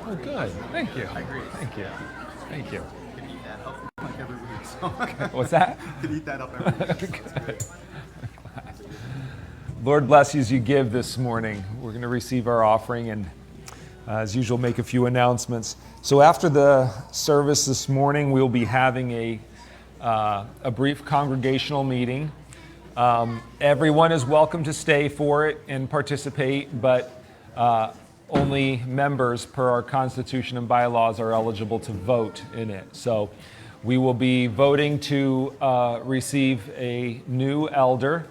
Oh, good. Thank you. I agree. Thank you. Thank you. Could eat that up like every week. So. What's that? Could eat that up every week. So it's great. Lord bless you as you give this morning. We're going to receive our offering and, as usual, make a few announcements. So after the service this morning, we'll be having a brief congregational meeting. Everyone is welcome to stay for it and participate, but only members per our Constitution and bylaws are eligible to vote in it. So we will be voting to receive a new elder.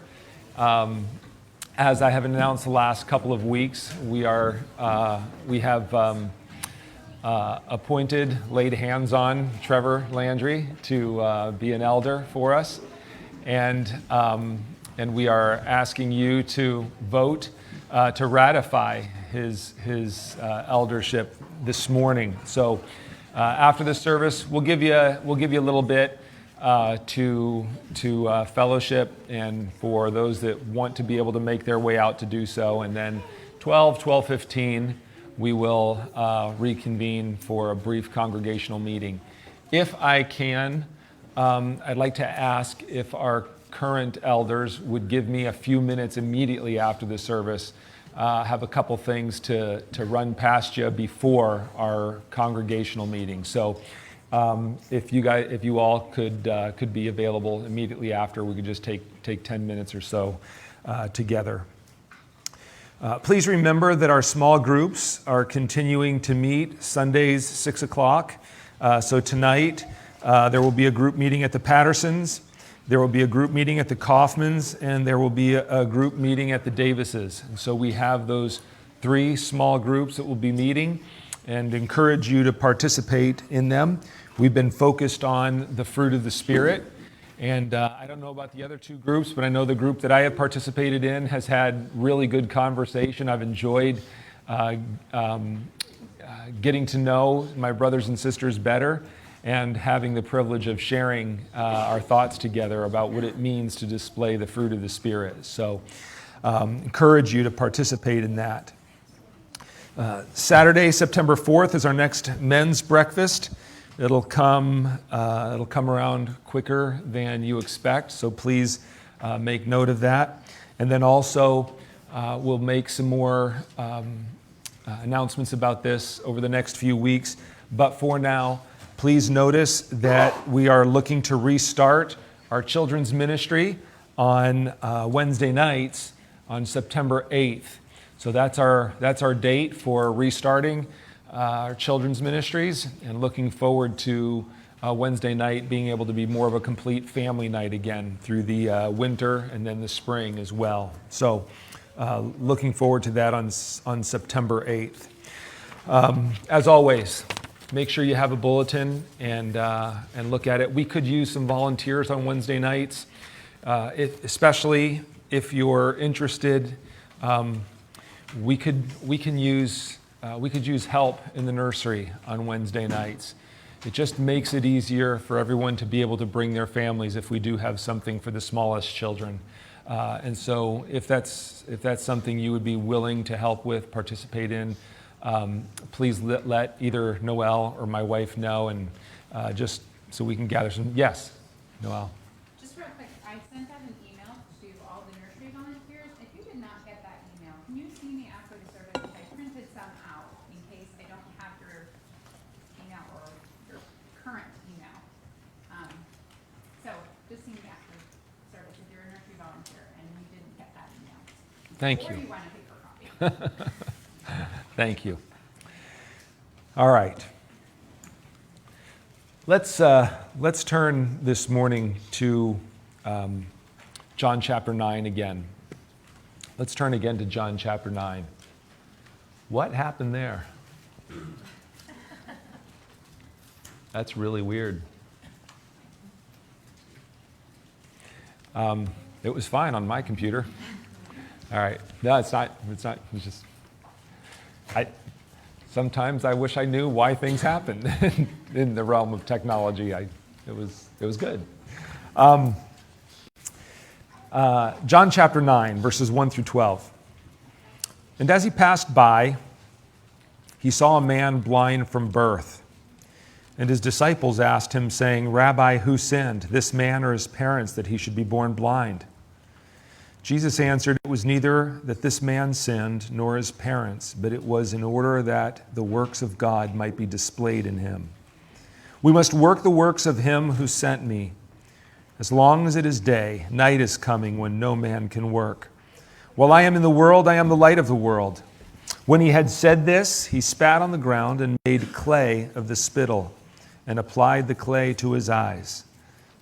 As I have announced the last couple of weeks, we have appointed, laid hands on Trevor Landry to be an elder for us, and we are asking you to vote to ratify his eldership this morning. So after the service, we'll give you a little bit to fellowship, and for those that want to be able to make their way out to do so. And then 12:15, we will reconvene for a brief congregational meeting. If I can, I'd like to ask if our current elders would give me a few minutes immediately after the service. Have a couple things to run past you before our congregational meeting. So if you all could be available immediately after, we could just take 10 minutes or so together. Please remember that our small groups are continuing to meet Sundays 6 o'clock. So tonight there will be a group meeting at the Pattersons, there will be a group meeting at the Kaufmans, and there will be a group meeting at the Davises. And so we have those 3 small groups that will be meeting, and encourage you to participate in them. We've been focused on the fruit of the Spirit, and I don't know about the other 2 groups, but I know the group that I have participated in has had really good conversation. I've enjoyed getting to know my brothers and sisters better, and having the privilege of sharing our thoughts together about what it means to display the fruit of the Spirit. So encourage you to participate in that. Saturday, September 4th is our next men's breakfast. It'll come around quicker than you expect, so please make note of that. And then also we'll make some more announcements about this over the next few weeks. But for now, please notice that we are looking to restart our children's ministry on Wednesday nights on September 8th. So that's our date for restarting our children's ministries, and looking forward to Wednesday night being able to be more of a complete family night again through the winter and then the spring as well. So looking forward to that on September 8th. As always, make sure you have a bulletin and look at it. We could use some volunteers on Wednesday nights, especially if you're interested. We could use help in the nursery on Wednesday nights. It just makes it easier for everyone to be able to bring their families if we do have something for the smallest children. And so if that's something you would be willing to help with, participate in, please let either Noelle or my wife know, and just so we can gather some. Yes, Noelle. Just real quick, I sent out an email to all the nursery volunteers. If you did not get that email, can you see me after the service? I printed some out in case I don't have your email or your current email. So just see me after service if you're a nursery volunteer and you didn't get that email. Thank or you. you want a paper copy. Thank you. All right. Let's turn this morning to John chapter 9 again. Let's turn again to John chapter 9. What happened there? That's really weird. It was fine on my computer. All right. No, it's not. It's just. Sometimes I wish I knew why things happen in the realm of technology. It was good. John chapter 9, verses 1 through 12. And as he passed by, he saw a man blind from birth. And his disciples asked him, saying, Rabbi, who sinned, this man or his parents, that he should be born blind? Jesus answered, It was neither that this man sinned nor his parents, but it was in order that the works of God might be displayed in him. We must work the works of him who sent me. As long as it is day, night is coming when no man can work. While I am in the world, I am the light of the world. When he had said this, he spat on the ground and made clay of the spittle, and applied the clay to his eyes,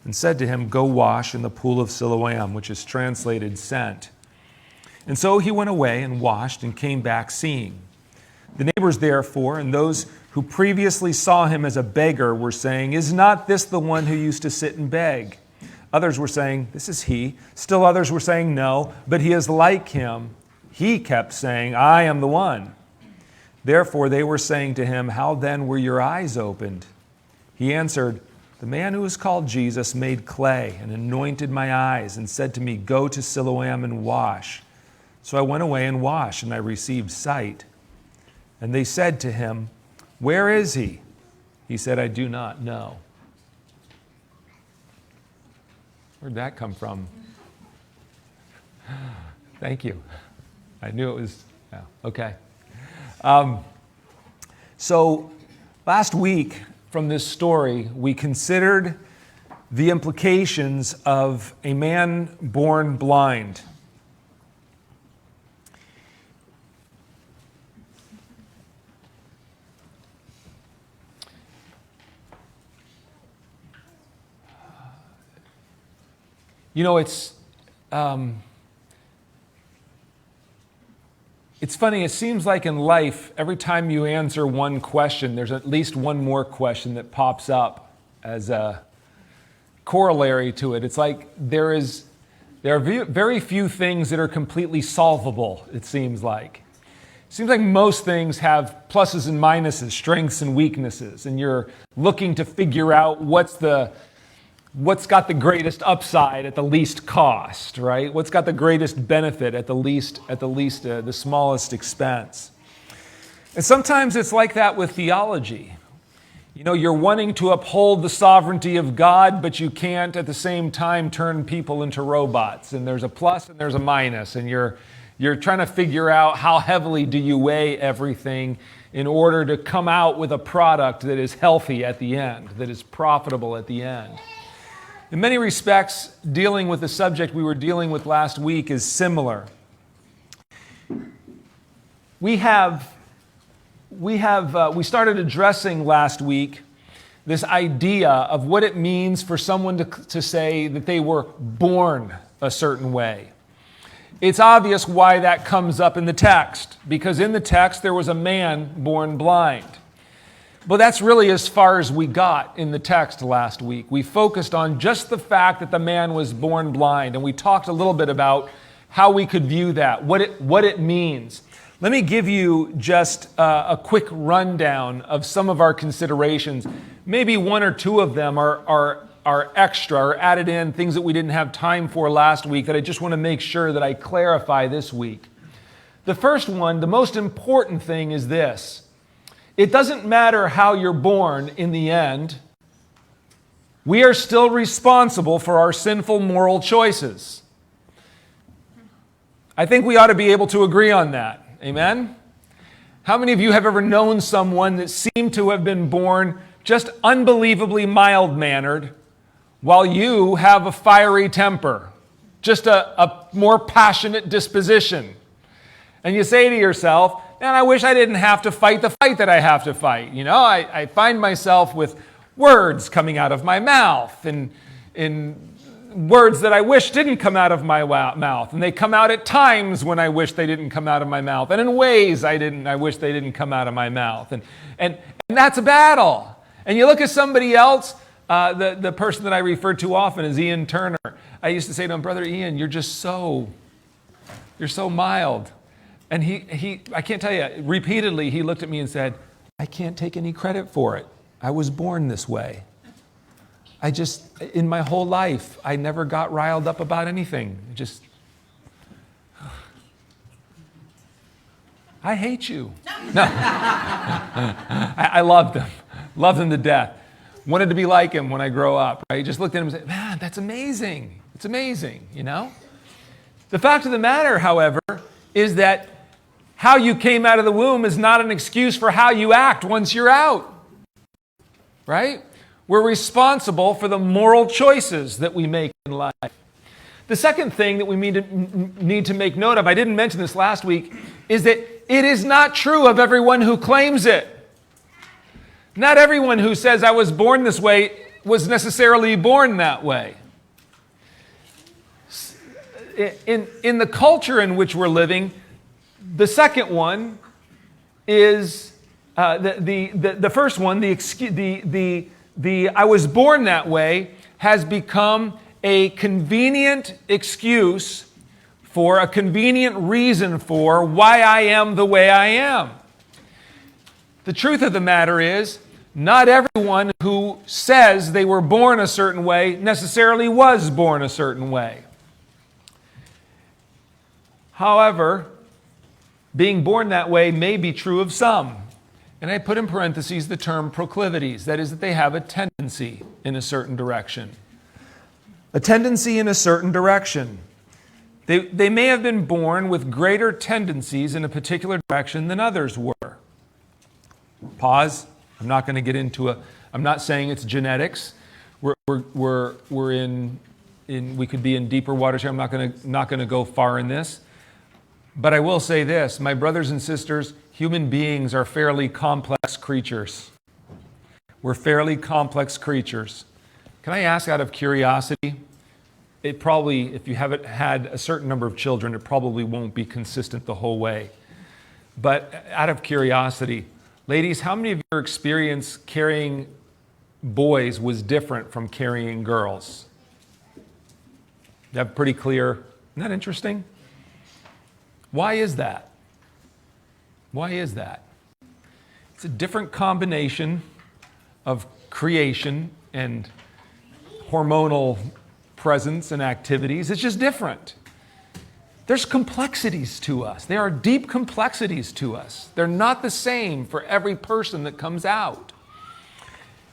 and said to him, Go wash in the pool of Siloam, which is translated sent. And so he went away and washed and came back seeing. The neighbors therefore, and those who previously saw him as a beggar, were saying, Is not this the one who used to sit and beg? Others were saying, This is he. Still others were saying, No, but he is like him. He kept saying, I am the one. Therefore they were saying to him, How then were your eyes opened? He answered, The man who is called Jesus made clay and anointed my eyes and said to me, Go to Siloam and wash. So I went away and washed, and I received sight. And they said to him, Where is he? He said, I do not know. Where'd that come from? Thank you. I knew it was, yeah, okay. So last week from this story, we considered the implications of a man born blind. You know, it's funny, it seems like in life, every time you answer one question, there's at least one more question that pops up as a corollary to it. It's like there are very few things that are completely solvable, it seems like. It seems like most things have pluses and minuses, strengths and weaknesses, and you're looking to figure out what's got the greatest upside at the least cost, right? What's got the greatest benefit at the smallest expense? And sometimes it's like that with theology. You know, you're wanting to uphold the sovereignty of God, but you can't at the same time turn people into robots. And there's a plus and there's a minus, and you're trying to figure out how heavily do you weigh everything in order to come out with a product that is healthy at the end, that is profitable at the end. In many respects, dealing with the subject we were dealing with last week is similar. We started addressing last week this idea of what it means for someone to say that they were born a certain way. It's obvious why that comes up in the text, because in the text there was a man born blind. But that's really as far as we got in the text last week. We focused on just the fact that the man was born blind, and we talked a little bit about how we could view that, what it means. Let me give you just a quick rundown of some of our considerations. Maybe one or two of them are extra or added in, things that we didn't have time for last week that I just want to make sure that I clarify this week. The first one, the most important thing is this. It doesn't matter how you're born in the end. We are still responsible for our sinful moral choices. I think we ought to be able to agree on that. Amen? How many of you have ever known someone that seemed to have been born just unbelievably mild-mannered while you have a fiery temper, just a more passionate disposition? And you say to yourself, man, I wish I didn't have to fight the fight that I have to fight. You know, I find myself with words coming out of my mouth and in words that I wish didn't come out of my mouth. And they come out at times when I wish they didn't come out of my mouth. And in ways I wish they didn't come out of my mouth. And that's a battle. And you look at somebody else, the person that I refer to often is Ian Turner. I used to say to him, Brother Ian, you're so mild. And I can't tell you, repeatedly he looked at me and said, I can't take any credit for it. I was born this way. In my whole life, I never got riled up about anything. I hate you. No. I loved him. Loved him to death. Wanted to be like him when I grow up, right? Just looked at him and said, man, that's amazing. It's amazing, you know? The fact of the matter, however, is that how you came out of the womb is not an excuse for how you act once you're out, right? We're responsible for the moral choices that we make in life. The second thing that we need to make note of, I didn't mention this last week, is that it is not true of everyone who claims it. Not everyone who says I was born this way was necessarily born that way. In the culture in which we're living, the second one is the first one, the I was born that way, has become a convenient excuse for a convenient reason for why I am the way I am. The truth of the matter is, not everyone who says they were born a certain way necessarily was born a certain way. However, being born that way may be true of some. And I put in parentheses the term proclivities. That is, that they have a tendency in a certain direction. A tendency in a certain direction. They may have been born with greater tendencies in a particular direction than others were. Pause. I'm not going to get into I'm not saying it's genetics. We're in we could be in deeper waters here. I'm not going to go far in this. But I will say this, my brothers and sisters, human beings are fairly complex creatures. We're fairly complex creatures. Can I ask out of curiosity? It probably, if you haven't had a certain number of children, it probably won't be consistent the whole way. But out of curiosity, ladies, how many of your experience carrying boys was different from carrying girls? You have pretty clear, isn't that interesting? Why is that? Why is that? It's a different combination of creation and hormonal presence and activities. It's just different. There's complexities to us. There are deep complexities to us. They're not the same for every person that comes out.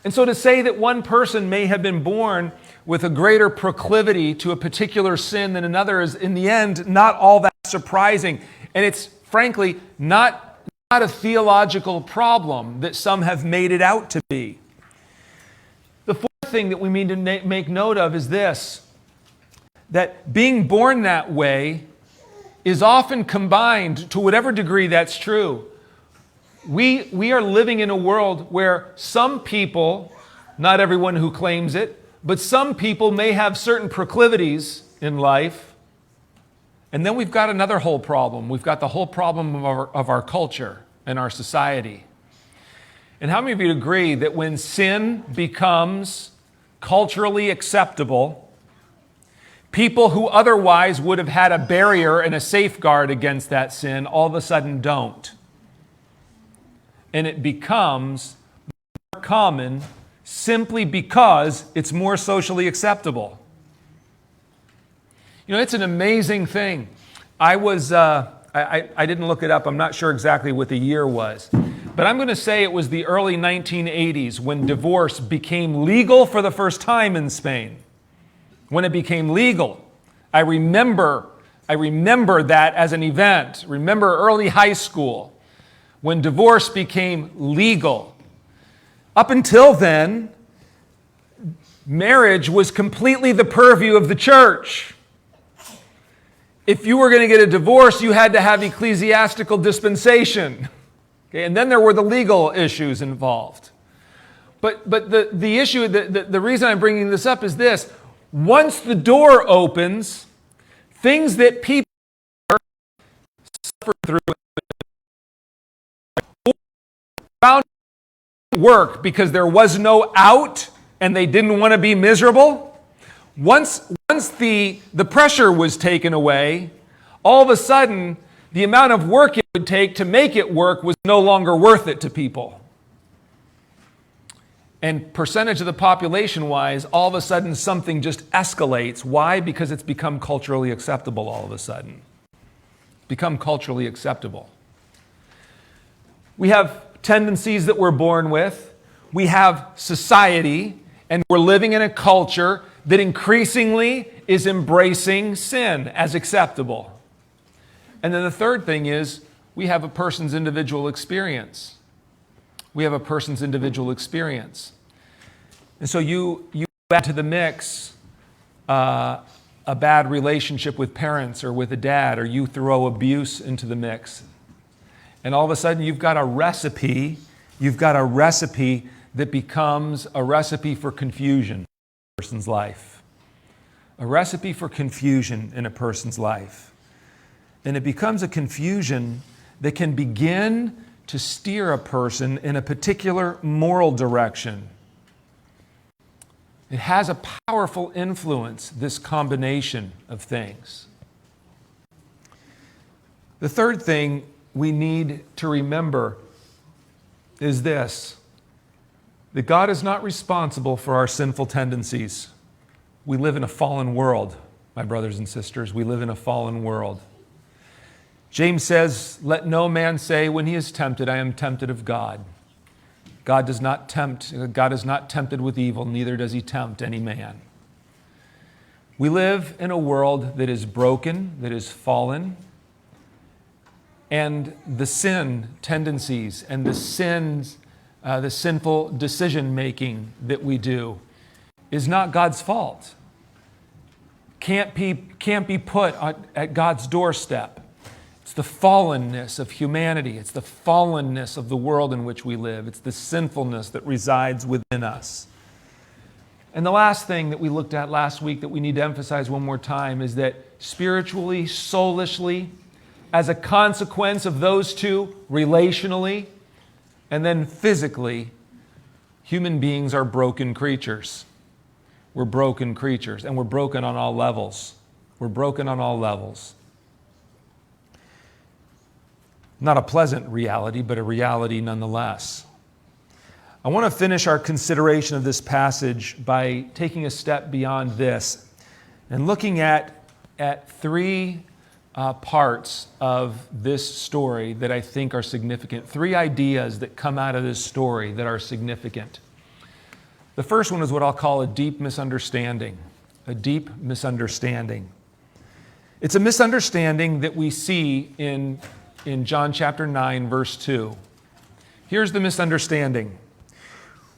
And so to say that one person may have been born with a greater proclivity to a particular sin than another is, in the end, not all that surprising. And it's, frankly, not a theological problem that some have made it out to be. The fourth thing that we need to make note of is this, that being born that way is often combined, to whatever degree that's true. We are living in a world where some people, not everyone who claims it, but some people may have certain proclivities in life. And then we've got another whole problem. We've got the whole problem of our culture and our society. And how many of you agree that when sin becomes culturally acceptable, people who otherwise would have had a barrier and a safeguard against that sin all of a sudden don't? And it becomes more common simply because it's more socially acceptable. You know, it's an amazing thing. I didn't look it up. I'm not sure exactly what the year was. But I'm going to say it was the early 1980s when divorce became legal for the first time in Spain. When it became legal. I remember that as an event. Remember early high school when divorce became legal. Up until then, marriage was completely the purview of the church. If you were going to get a divorce, you had to have ecclesiastical dispensation. Okay, and then there were the legal issues involved. But the issue, the reason I'm bringing this up is this. Once the door opens, things that people suffer through found work because there was no out and they didn't want to be miserable. Once the pressure was taken away, all of a sudden, the amount of work it would take to make it work was no longer worth it to people. And percentage of the population-wise, all of a sudden something just escalates. Why? Because it's become culturally acceptable all of a sudden. Become culturally acceptable. We have tendencies that we're born with. We have society, and we're living in a culture that increasingly is embracing sin as acceptable. And then the third thing is we have a person's individual experience. We have a person's individual experience. And so you add to the mix a bad relationship with parents or with a dad, or you throw abuse into the mix. And all of a sudden you've got a recipe that becomes a recipe for confusion in a person's life. A recipe for confusion in a person's life. And it becomes a confusion that can begin to steer a person in a particular moral direction. It has a powerful influence, this combination of things. The third thing we need to remember is this: that God is not responsible for our sinful tendencies. We live in a fallen world, my brothers and sisters. We live in a fallen world. James says, "Let no man say when he is tempted, I am tempted of God. God is not tempted with evil, neither does he tempt any man." We live in a world that is broken, that is fallen, and the sin tendencies and the sinful decision making that we do is not God's fault. Can't be put at God's doorstep. It's the fallenness of humanity. It's the fallenness of the world in which we live. It's the sinfulness that resides within us. And the last thing that we looked at last week that we need to emphasize one more time is that spiritually, soulishly, as a consequence of those two, relationally, and then physically, human beings are broken creatures. We're broken creatures, and we're broken on all levels. We're broken on all levels. Not a pleasant reality, but a reality nonetheless. I want to finish our consideration of this passage by taking a step beyond this and looking at three parts of this story that I think are significant. Three ideas that come out of this story that are significant. The first one is what I'll call a deep misunderstanding. A deep misunderstanding. It's a misunderstanding that we see in John chapter 9, verse 2. Here's the misunderstanding.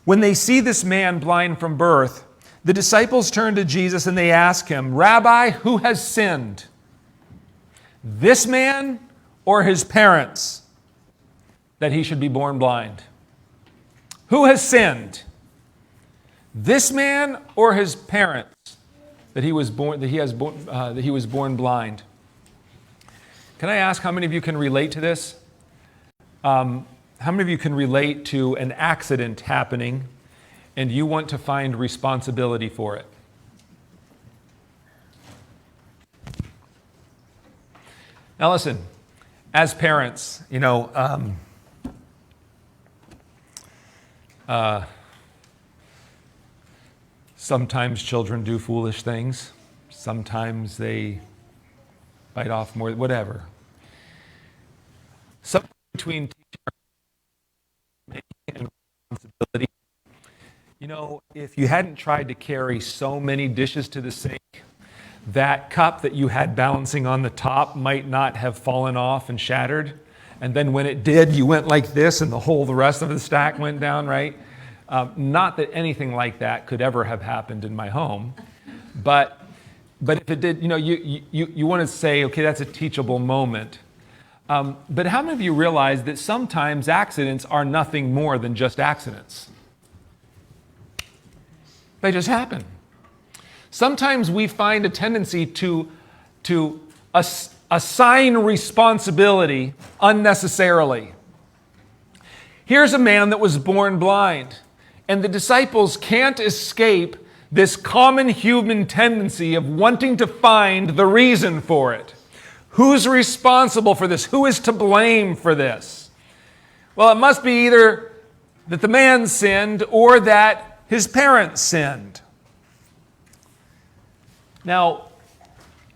When they see this man blind from birth, the disciples turn to Jesus and they ask him, "Rabbi, who has sinned? This man or his parents, that he should be born blind?" Who has sinned? This man or his parents, that he was born blind? Can I ask how many of you can relate to this? How many of you can relate to an accident happening and you want to find responsibility for it? Now listen, as parents, sometimes children do foolish things. Sometimes they bite off more, whatever. Something between teaching and responsibility. If you hadn't tried to carry so many dishes to the sink, that cup that you had balancing on the top might not have fallen off and shattered. And then when it did, you went like this and the rest of the stack went down, right? Not that anything like that could ever have happened in my home. But if it did, you want to say, okay, that's a teachable moment. But how many of you realize that sometimes accidents are nothing more than just accidents? They just happen. Sometimes we find a tendency to assign responsibility unnecessarily. Here's a man that was born blind, and the disciples can't escape this common human tendency of wanting to find the reason for it. Who's responsible for this? Who is to blame for this? Well, it must be either that the man sinned or that his parents sinned. Now,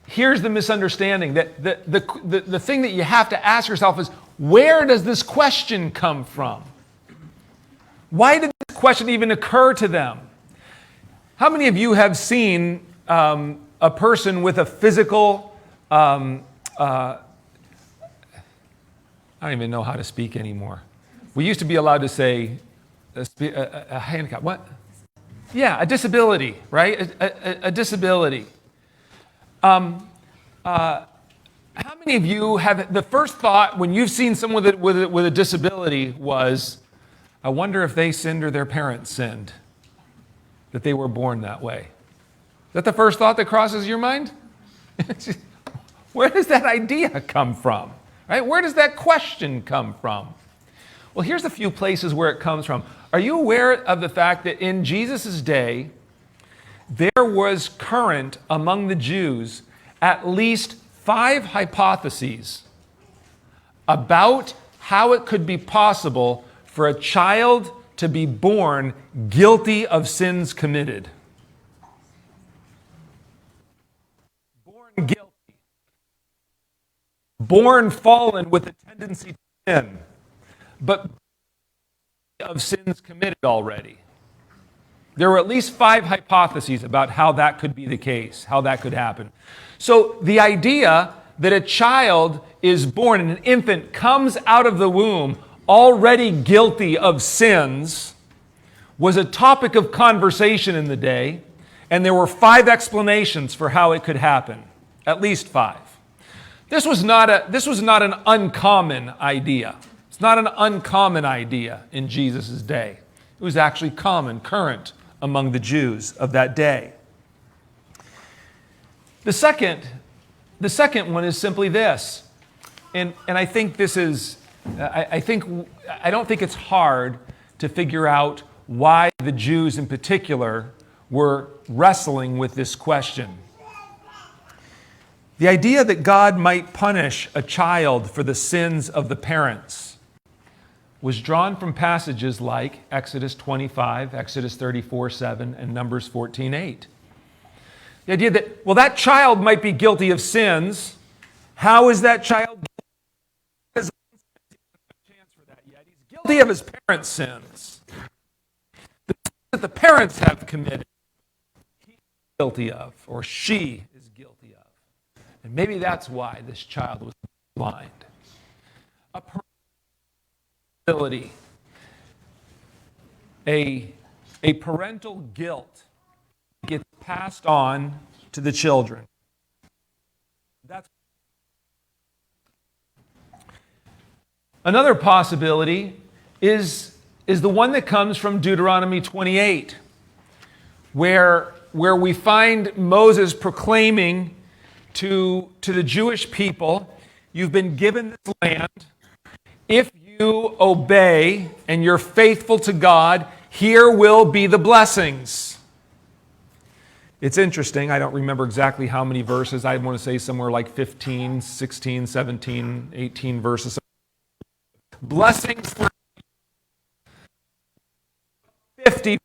here's the misunderstanding. The thing that you have to ask yourself is, where does this question come from? Why did this question even occur to them? How many of you have seen a person with a physical, I don't even know how to speak anymore. We used to be allowed to say a handicap. What? Yeah, a disability, right? A disability. How many of you have, the first thought when you've seen someone with a disability was, I wonder if they sinned or their parents sinned, that they were born that way? Is that the first thought that crosses your mind? Where does that idea come from? Right? Where does that question come from? Well, here's a few places where it comes from. Are you aware of the fact that in Jesus' day, there was current among the Jews at least 5 hypotheses about how it could be possible for a child to be born guilty of sins committed? Born guilty. Born fallen with a tendency to sin, but of sins committed already. There were at least 5 hypotheses about how that could be the case, how that could happen. So the idea that a child is born and an infant comes out of the womb already guilty of sins was a topic of conversation in the day, and there were 5 explanations for how it could happen, at least 5. This was not an uncommon idea. It's not an uncommon idea in Jesus' day. It was actually common, current among the Jews of that day. The second one is simply this, and I think this is, I don't think it's hard to figure out why the Jews in particular were wrestling with this question. The idea that God might punish a child for the sins of the parents was drawn from passages like Exodus 25, Exodus 34:7, and Numbers 14:8. The idea that, well, that child might be guilty of sins. How is that child guilty? He hasn't had a chance for that yet. He's guilty of his parents' sins. The sins that the parents have committed, he's guilty of, or she is guilty of. And maybe that's why this child was blind. A parental guilt gets passed on to the children. That's another possibility is the one that comes from Deuteronomy 28, where we find Moses proclaiming to the Jewish people, you've been given this land. If you obey and you're faithful to God, here will be the blessings. It's interesting. I don't remember exactly how many verses. I want to say somewhere like 15, 16, 17, 18 verses. Blessings for 50.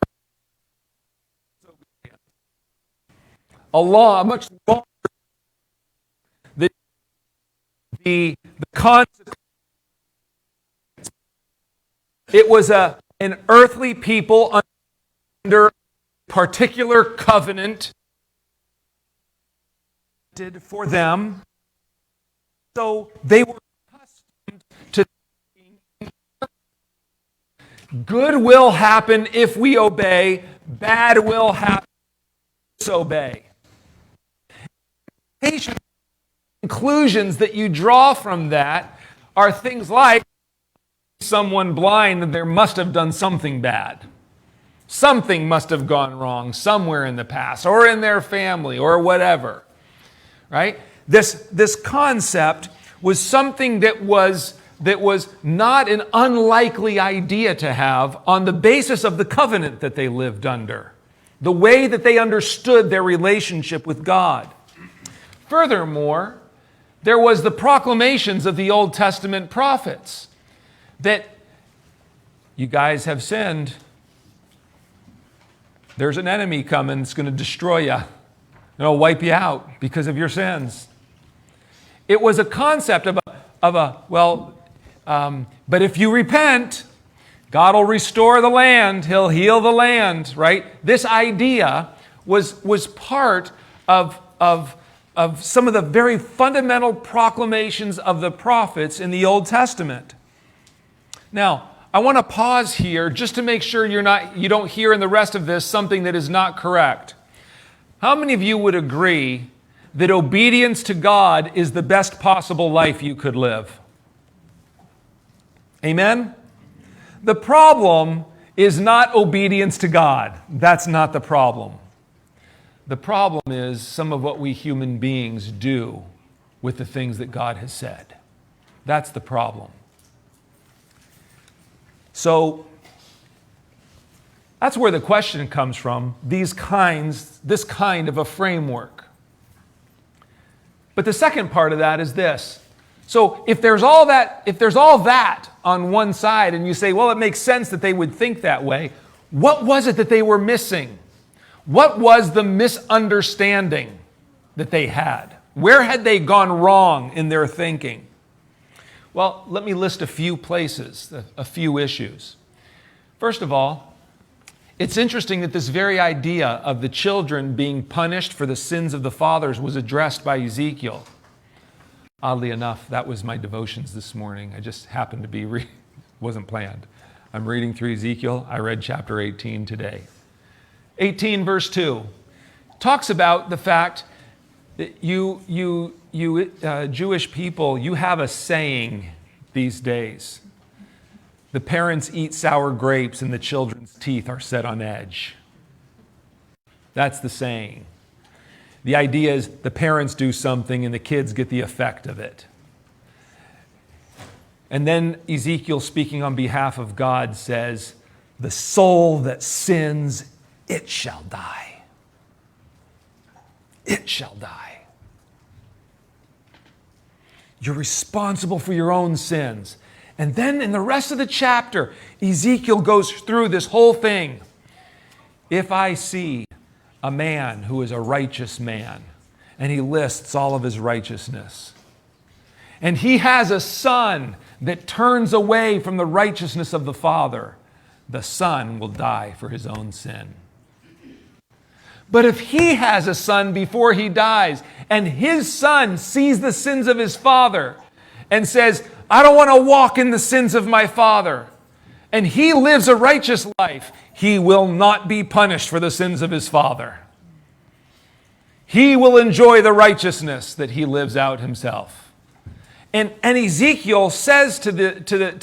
Much longer. The concept. It was an earthly people under a particular covenant for them. So they were accustomed to thinking, good will happen if we obey, bad will happen if we disobey. Conclusions that you draw from that are things like, someone blind, that there must have done something bad. Something must have gone wrong somewhere in the past or in their family or whatever. Right? This concept was something that was not an unlikely idea to have on the basis of the covenant that they lived under, the way that they understood their relationship with God. Furthermore, there was the proclamations of the Old Testament prophets that you guys have sinned. There's an enemy coming that's going to destroy you. And it'll wipe you out because of your sins. It was a concept but if you repent, God will restore the land. He'll heal the land, right? This idea was part of some of the very fundamental proclamations of the prophets in the Old Testament. Now, I want to pause here just to make sure you don't hear in the rest of this something that is not correct. How many of you would agree that obedience to God is the best possible life you could live? Amen? The problem is not obedience to God. That's not the problem. The problem is some of what we human beings do with the things that God has said. That's the problem. So that's where the question comes from, this kind of a framework. But the second part of that is this. So if there's all that on one side, and you say, well, it makes sense that they would think that way, what was it that they were missing? What was the misunderstanding that they had? Where had they gone wrong in their thinking? Well, let me list a few places, a few issues. First of all, it's interesting that this very idea of the children being punished for the sins of the fathers was addressed by Ezekiel. Oddly enough, that was my devotions this morning. I just happened to be, wasn't planned. I'm reading through Ezekiel. I read chapter 18 today. 18 verse 2 talks about the fact that you Jewish people, you have a saying these days. The parents eat sour grapes and the children's teeth are set on edge. That's the saying. The idea is the parents do something and the kids get the effect of it. And then Ezekiel, speaking on behalf of God, says, the soul that sins, it shall die. It shall die. You're responsible for your own sins. And then in the rest of the chapter, Ezekiel goes through this whole thing. If I see a man who is a righteous man, and he lists all of his righteousness, and he has a son that turns away from the righteousness of the father, the son will die for his own sin. But if he has a son before he dies, and his son sees the sins of his father and says, I don't want to walk in the sins of my father, and he lives a righteous life, he will not be punished for the sins of his father. He will enjoy the righteousness that he lives out himself. And Ezekiel says to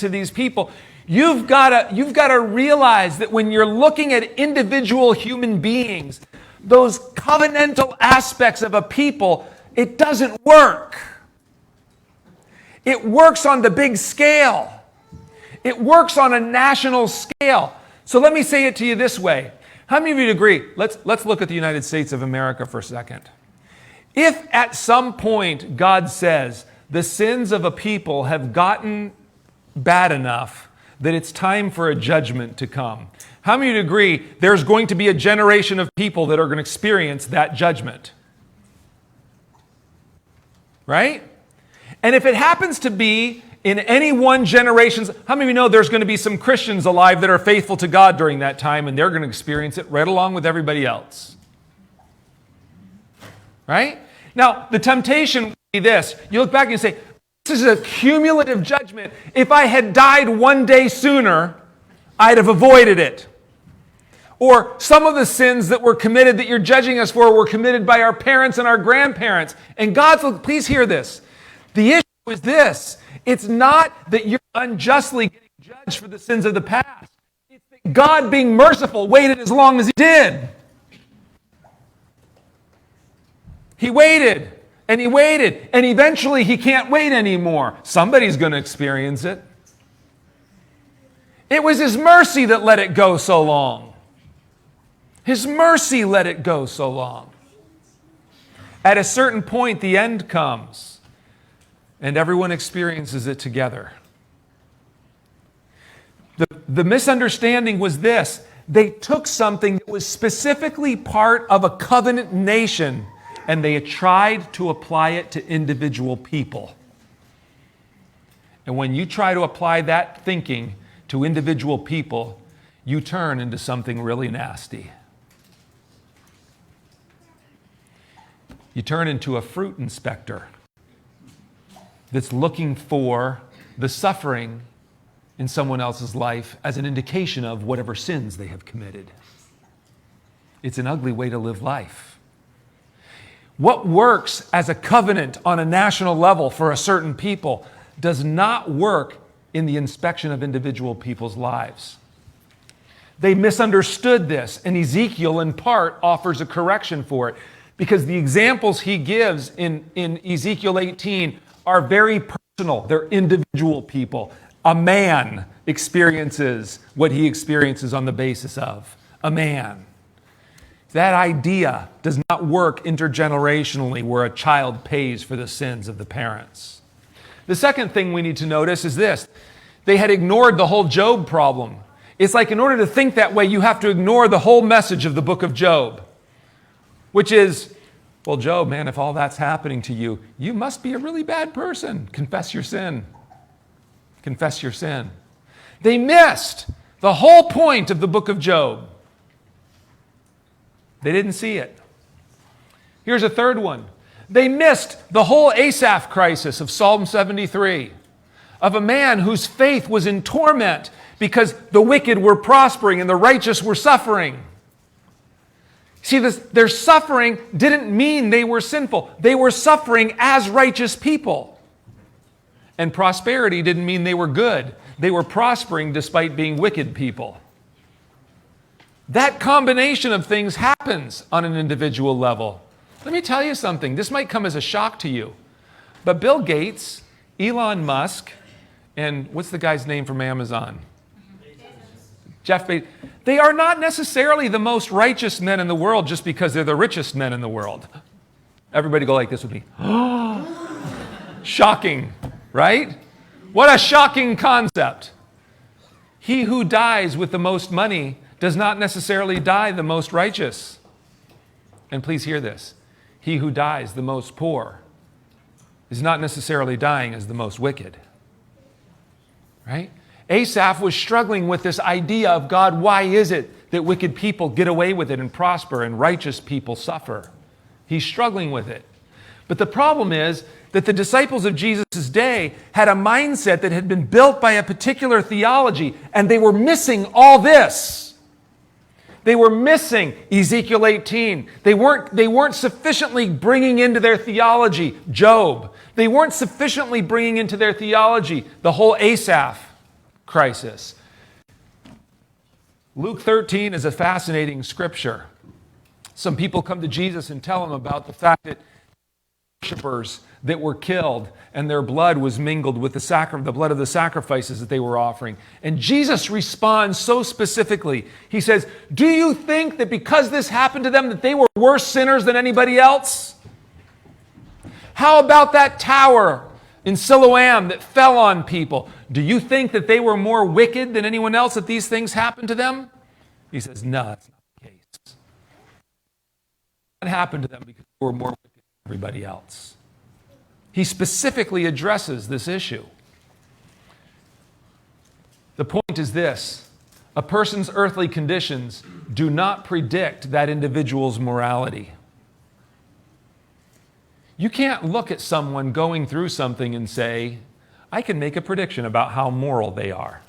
these people, you've got to realize that when you're looking at individual human beings, those covenantal aspects of a people, it doesn't work. It works on the big scale. It works on a national scale. So let me say it to you this way. How many of you agree? Let's look at the United States of America for a second. If at some point God says the sins of a people have gotten bad enough that it's time for a judgment to come, how many of you agree there's going to be a generation of people that are going to experience that judgment? Right? And if it happens to be in any one generation, how many of you know there's going to be some Christians alive that are faithful to God during that time, and they're going to experience it right along with everybody else? Right? Now, the temptation would be this. You look back and you say, this is a cumulative judgment. If I had died one day sooner, I'd have avoided it. Or some of the sins that were committed that you're judging us for were committed by our parents and our grandparents. And God, please hear this. The issue is this. It's not that you're unjustly getting judged for the sins of the past. It's that God, being merciful, waited as long as he did. He waited, and he waited, and eventually he can't wait anymore. Somebody's going to experience it. It was his mercy that let it go so long. His mercy let it go so long. At a certain point, the end comes, and everyone experiences it together. The misunderstanding was this. They took something that was specifically part of a covenant nation, and they tried to apply it to individual people. And when you try to apply that thinking to individual people, you turn into something really nasty. You turn into a fruit inspector that's looking for the suffering in someone else's life as an indication of whatever sins they have committed. It's an ugly way to live life. What works as a covenant on a national level for a certain people does not work in the inspection of individual people's lives. They misunderstood this, and Ezekiel in part offers a correction for it, because the examples he gives in Ezekiel 18 are very personal. They're individual people. A man experiences what he experiences on the basis of a man. That idea does not work intergenerationally where a child pays for the sins of the parents. The second thing we need to notice is this. They had ignored the whole Job problem. It's like in order to think that way, you have to ignore the whole message of the book of Job, which is, well, Job, man, if all that's happening to you, you must be a really bad person. Confess your sin. Confess your sin. They missed the whole point of the book of Job. They didn't see it. Here's a third one. They missed the whole Asaph crisis of Psalm 73, of a man whose faith was in torment because the wicked were prospering and the righteous were suffering. See, their suffering didn't mean they were sinful. They were suffering as righteous people. And prosperity didn't mean they were good. They were prospering despite being wicked people. That combination of things happens on an individual level. Let me tell you something. This might come as a shock to you. But Bill Gates, Elon Musk, and what's the guy's name from Amazon? Jeff Bezos. They are not necessarily the most righteous men in the world just because they're the richest men in the world. Everybody go like this with me. Shocking, right? What a shocking concept. He who dies with the most money does not necessarily die the most righteous. And please hear this. He who dies the most poor is not necessarily dying as the most wicked. Right? Asaph was struggling with this idea of God, why is it that wicked people get away with it and prosper and righteous people suffer? He's struggling with it. But the problem is that the disciples of Jesus' day had a mindset that had been built by a particular theology, and they were missing all this. They were missing Ezekiel 18. They weren't sufficiently bringing into their theology Job. They weren't sufficiently bringing into their theology the whole Asaph crisis. Luke 13 is a fascinating scripture. Some people come to Jesus and tell him about the fact that worshipers that were killed and their blood was mingled with the blood of the sacrifices that they were offering. And Jesus responds so specifically. He says, do you think that because this happened to them that they were worse sinners than anybody else? How about that tower in Siloam that fell on people? Do you think that they were more wicked than anyone else that these things happened to them? He says, no, that's not the case. It happened to them because they were more wicked than everybody else. He specifically addresses this issue. The point is this: a person's earthly conditions do not predict that individual's morality. You can't look at someone going through something and say, I can make a prediction about how moral they are.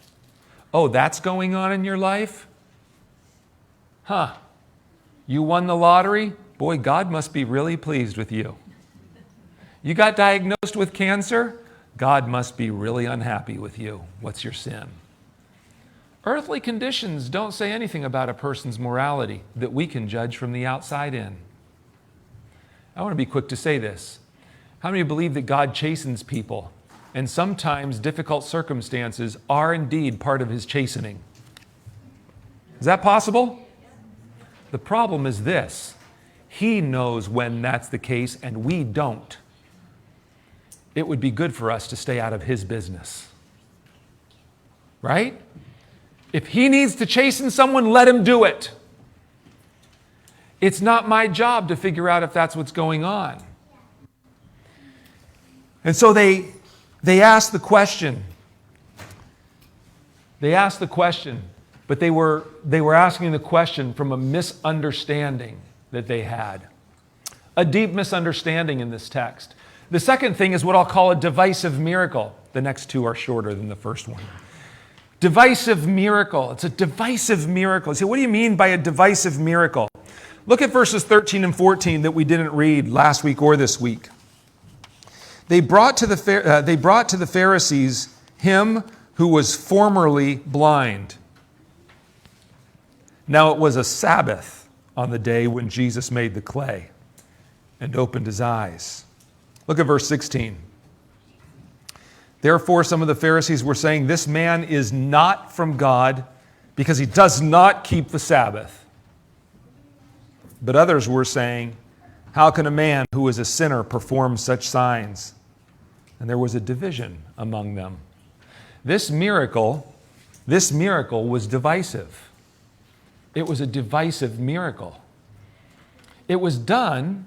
Oh, that's going on in your life? Huh. You won the lottery? Boy, God must be really pleased with you. You got diagnosed with cancer? God must be really unhappy with you. What's your sin? Earthly conditions don't say anything about a person's morality that we can judge from the outside in. I want to be quick to say this. How many believe that God chastens people, and sometimes difficult circumstances are indeed part of his chastening? Is that possible? The problem is this: he knows when that's the case, and we don't. It would be good for us to stay out of his business. Right? If he needs to chasten someone, let him do it. It's not my job to figure out if that's what's going on. And so they ask the question, They asked the question, but they were asking the question from a misunderstanding that they had. A deep misunderstanding in this text. The second thing is what I'll call a divisive miracle. The next two are shorter than the first one. Divisive miracle. It's a divisive miracle. You say, what do you mean by a divisive miracle? Look at verses 13 and 14 that we didn't read last week or this week. They brought to the Pharisees him who was formerly blind. Now it was a Sabbath on the day when Jesus made the clay and opened his eyes. Look at verse 16. Therefore, some of the Pharisees were saying, this man is not from God because he does not keep the Sabbath. But others were saying, how can a man who is a sinner perform such signs? And there was a division among them. This miracle was divisive. It was a divisive miracle. It was done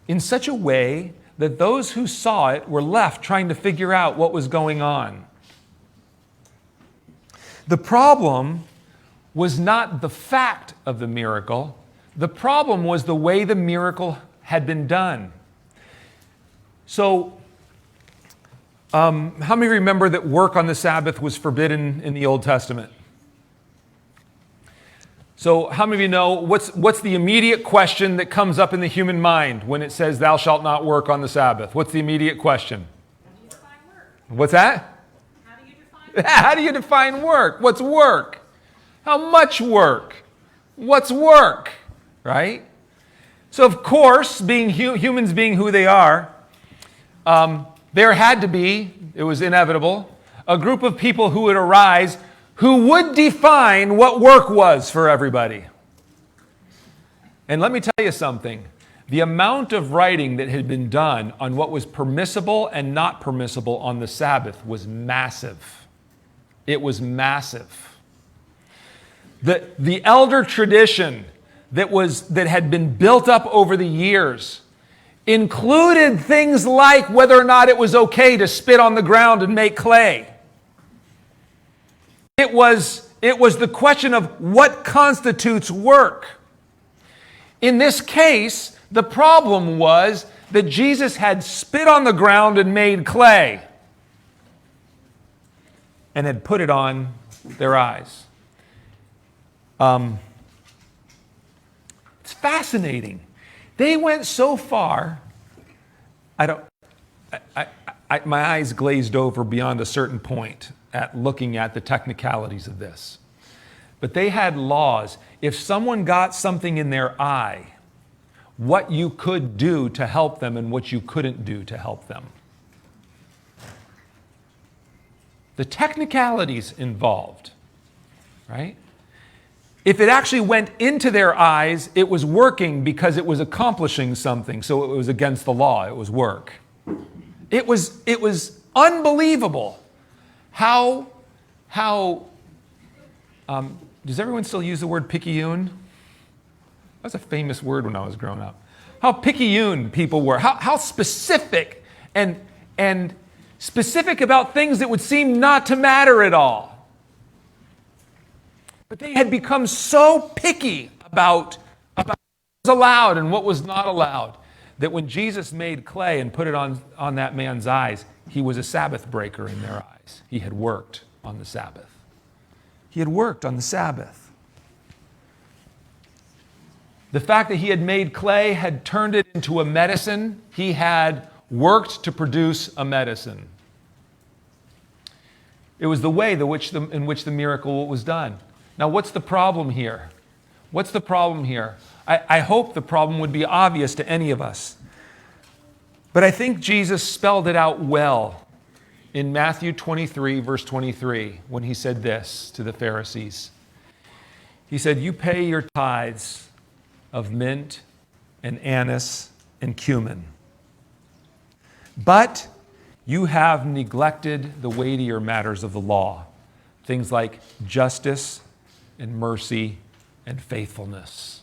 in such a way that those who saw it were left trying to figure out what was going on. The problem was not the fact of the miracle. The problem was the way the miracle had been done. So, how many remember that work on the Sabbath was forbidden in the Old Testament? So how many of you know what's the immediate question that comes up in the human mind when it says thou shalt not work on the Sabbath? What's the immediate question? How do you define work? What's that? How do you define work? How do you define work? What's work? How much work? What's work? Right? So of course, being humans being who they are, there had to be, it was inevitable, a group of people who would arise who would define what work was for everybody. And let me tell you something. The amount of writing that had been done on what was permissible and not permissible on the Sabbath was massive. It was massive. The elder tradition that had been built up over the years included things like whether or not it was okay to spit on the ground and make clay. It was the question of what constitutes work. In this case, the problem was that Jesus had spit on the ground and made clay and had put it on their eyes. It's fascinating. They went so far, my eyes glazed over beyond a certain point at looking at the technicalities of this. But they had laws. If someone got something in their eye, what you could do to help them and what you couldn't do to help them. The technicalities involved, right? If it actually went into their eyes, it was working because it was accomplishing something, so it was against the law. It was work. It was unbelievable how does everyone still use the word picayune? That was a famous word when I was growing up. How picayune people were. How specific and specific about things that would seem not to matter at all. But they had become so picky about what was allowed and what was not allowed that when Jesus made clay and put it on that man's eyes, he was a Sabbath breaker in their eyes. He had worked on the Sabbath. He had worked on the Sabbath. The fact that he had made clay had turned it into a medicine. He had worked to produce a medicine. It was the way in which the miracle was done. Now, what's the problem here? What's the problem here? I hope the problem would be obvious to any of us. But I think Jesus spelled it out well in Matthew 23, verse 23, when he said this to the Pharisees. He said, you pay your tithes of mint and anise and cumin, but you have neglected the weightier matters of the law, things like justice and mercy and faithfulness.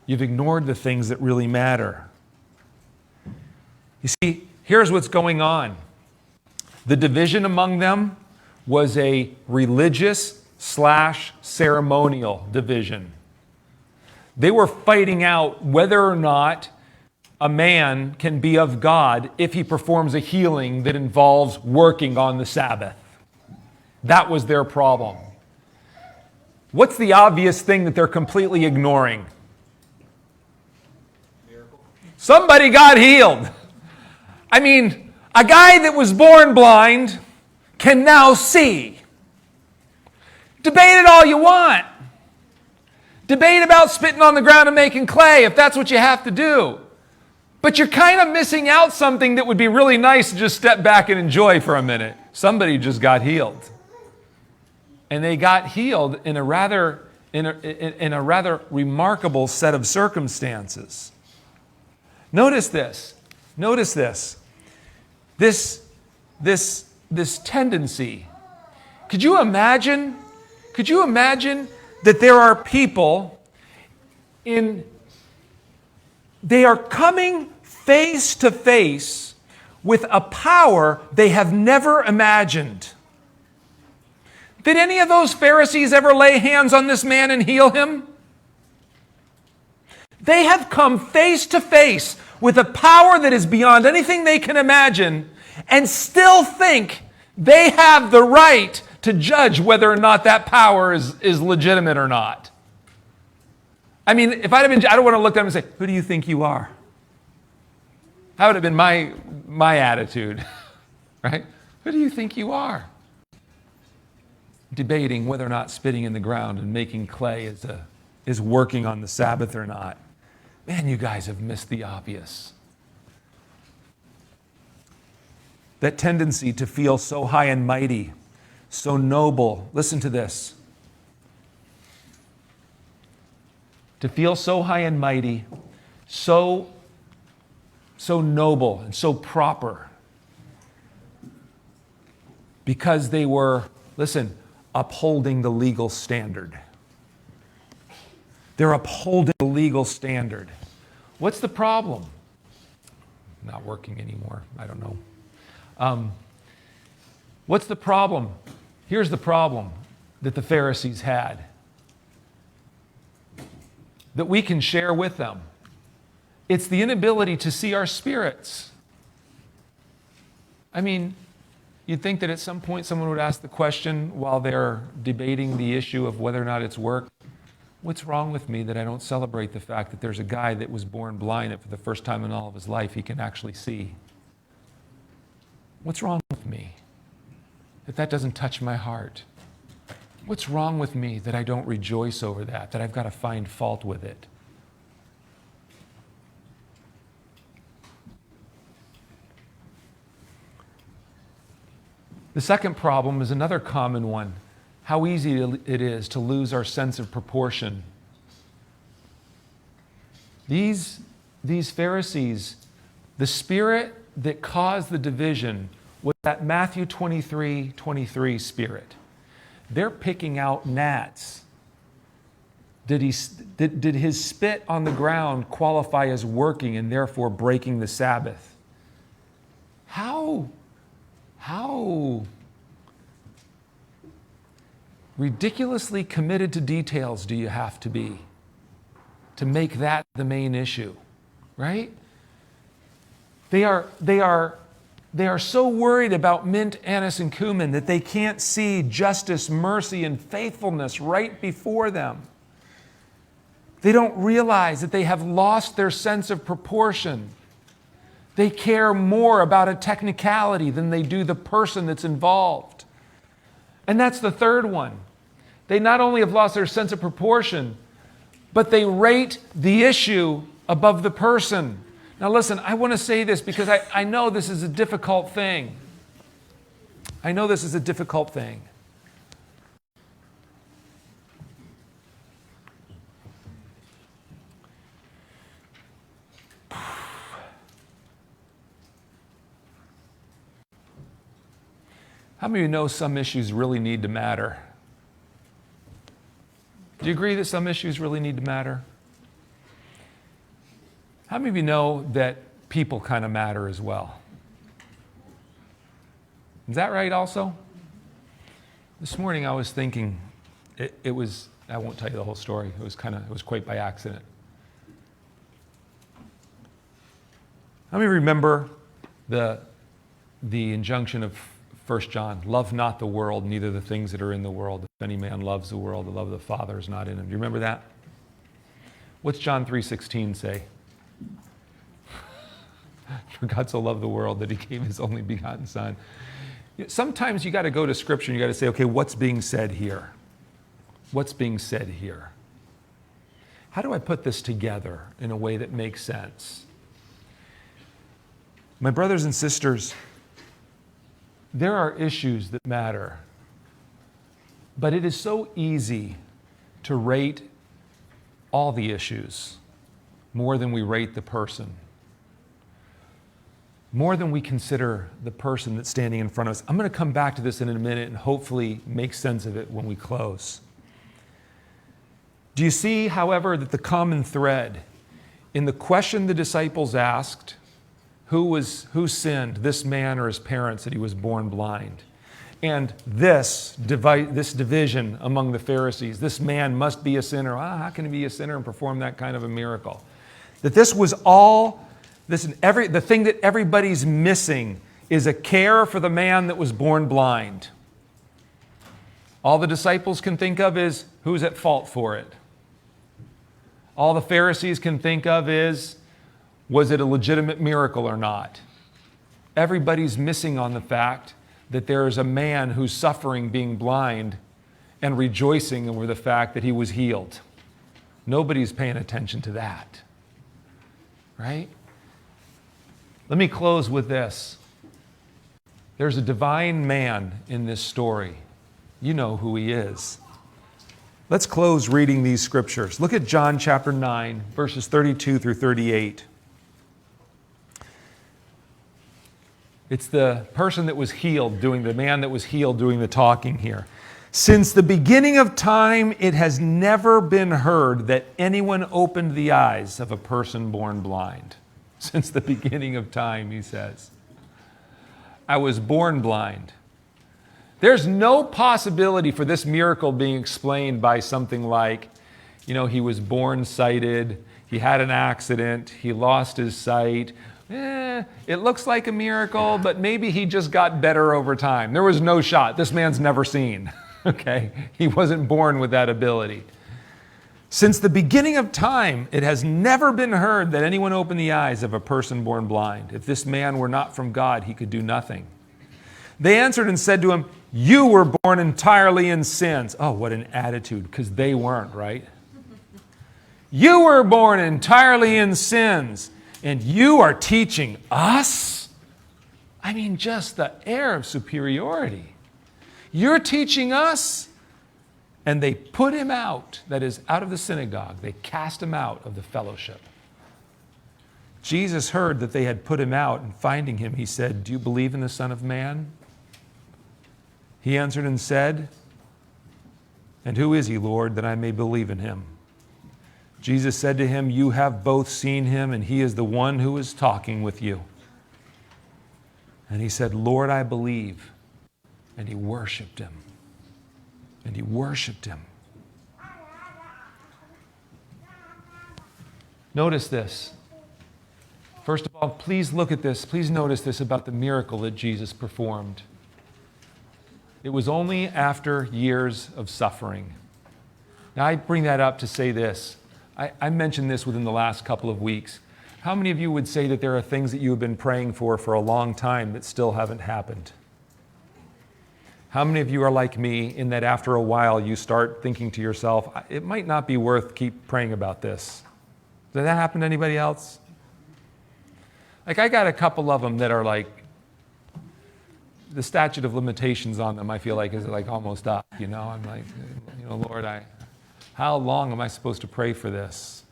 You've ignored the things that really matter. You see, here's what's going on. The division among them was a religious/ceremonial division. They were fighting out whether or not a man can be of God if he performs a healing that involves working on the Sabbath. That was their problem. What's the obvious thing that they're completely ignoring? Miracle. Somebody got healed. I mean, a guy that was born blind can now see. Debate it all you want. Debate about spitting on the ground and making clay if that's what you have to do. But you're kind of missing out something that would be really nice to just step back and enjoy for a minute. Somebody just got healed. And they got healed in a rather remarkable set of circumstances. Notice this. Notice this. This tendency. Could you imagine that there are people they are coming face to face with a power they have never imagined. Did any of those Pharisees ever lay hands on this man and heal him? They have come face to face with a power that is beyond anything they can imagine and still think they have the right to judge whether or not that power is legitimate or not. I mean, if I'd have been, I don't want to look at them and say, who do you think you are? That would have been my attitude, right? Who do you think you are? Debating whether or not spitting in the ground and making clay is working on the Sabbath or not. Man, you guys have missed the obvious. That tendency to feel so high and mighty, so noble. Listen to this. To feel so high and mighty, so noble and so proper. Because they were, listen, upholding the legal standard. They're upholding the legal standard. What's the problem? Not working anymore. I don't know. What's the problem? Here's the problem that the Pharisees had that we can share with them. It's the inability to see our spirits. I mean, you'd think that at some point someone would ask the question while they're debating the issue of whether or not it's work. What's wrong with me that I don't celebrate the fact that there's a guy that was born blind and for the first time in all of his life he can actually see? What's wrong with me that doesn't touch my heart? What's wrong with me that I don't rejoice over that I've got to find fault with it? The second problem is another common one. How easy it is to lose our sense of proportion. These Pharisees, the spirit that caused the division was that Matthew 23:23 spirit. They're picking out gnats. Did his spit on the ground qualify as working and therefore breaking the Sabbath? How ridiculously committed to details do you have to be to make that the main issue, right? They are so worried about mint, anise, and cumin that they can't see justice, mercy, and faithfulness right before them. They don't realize that they have lost their sense of proportion. They care more about a technicality than they do the person that's involved. And that's the third one. They not only have lost their sense of proportion, but they rate the issue above the person. Now listen, I want to say this because I know this is a difficult thing. I know this is a difficult thing. How many of you know some issues really need to matter? Do you agree that some issues really need to matter? How many of you know that people kind of matter as well? Is that right also? This morning I was thinking, it was, I won't tell you the whole story. It was quite by accident. How many remember the injunction of 1 John? Love not the world, neither the things that are in the world. If any man loves the world, the love of the Father is not in him. Do you remember that? What's John 3:16 say? For God so loved the world that he gave his only begotten Son. Sometimes you got to go to Scripture and you got to say, okay, what's being said here? What's being said here? How do I put this together in a way that makes sense? My brothers and sisters, there are issues that matter, but it is so easy to rate all the issues more than we rate the person, more than we consider the person that's standing in front of us. I'm going to come back to this in a minute and hopefully make sense of it when we close. Do you see, however, that the common thread in the question the disciples asked, who sinned, this man or his parents, that he was born blind? And this division among the Pharisees, this man must be a sinner. How can he be a sinner and perform that kind of a miracle? That this was all, the thing that everybody's missing is a care for the man that was born blind. All the disciples can think of is, who's at fault for it? All the Pharisees can think of is, was it a legitimate miracle or not? Everybody's missing on the fact that there is a man who's suffering being blind and rejoicing over the fact that he was healed. Nobody's paying attention to that. Right? Let me close with this. There's a divine man in this story. You know who he is. Let's close reading these scriptures. Look at John chapter 9, verses 32 through 38. It's the person that was healed the man that was healed doing the talking here. Since the beginning of time, it has never been heard that anyone opened the eyes of a person born blind. Since the beginning of time, he says. I was born blind. There's no possibility for this miracle being explained by something like, he was born sighted, he had an accident, he lost his sight. It looks like a miracle, but maybe he just got better over time. There was no shot. This man's never seen. Okay? He wasn't born with that ability. Since the beginning of time, it has never been heard that anyone opened the eyes of a person born blind. If this man were not from God, he could do nothing. They answered and said to him, you were born entirely in sins. Oh, what an attitude, because they weren't, right? You were born entirely in sins. And you are teaching us? I mean, just the air of superiority. You're teaching us? And they put him out, that is, out of the synagogue. They cast him out of the fellowship. Jesus heard that they had put him out, and finding him, he said, do you believe in the Son of Man? He answered and said, and who is he, Lord, that I may believe in him? Jesus said to him, you have both seen him, and he is the one who is talking with you. And he said, Lord, I believe. And he worshiped him. And he worshiped him. Notice this. First of all, please look at this. Please notice this about the miracle that Jesus performed. It was only after years of suffering. Now, I bring that up to say this. I mentioned this within the last couple of weeks. How many of you would say that there are things that you have been praying for a long time that still haven't happened? How many of you are like me in that after a while you start thinking to yourself, it might not be worth keep praying about this? Does that happen to anybody else? Like, I got a couple of them that are like, the statute of limitations on them, I feel like, is like almost up. I'm like, Lord, how long am I supposed to pray for this?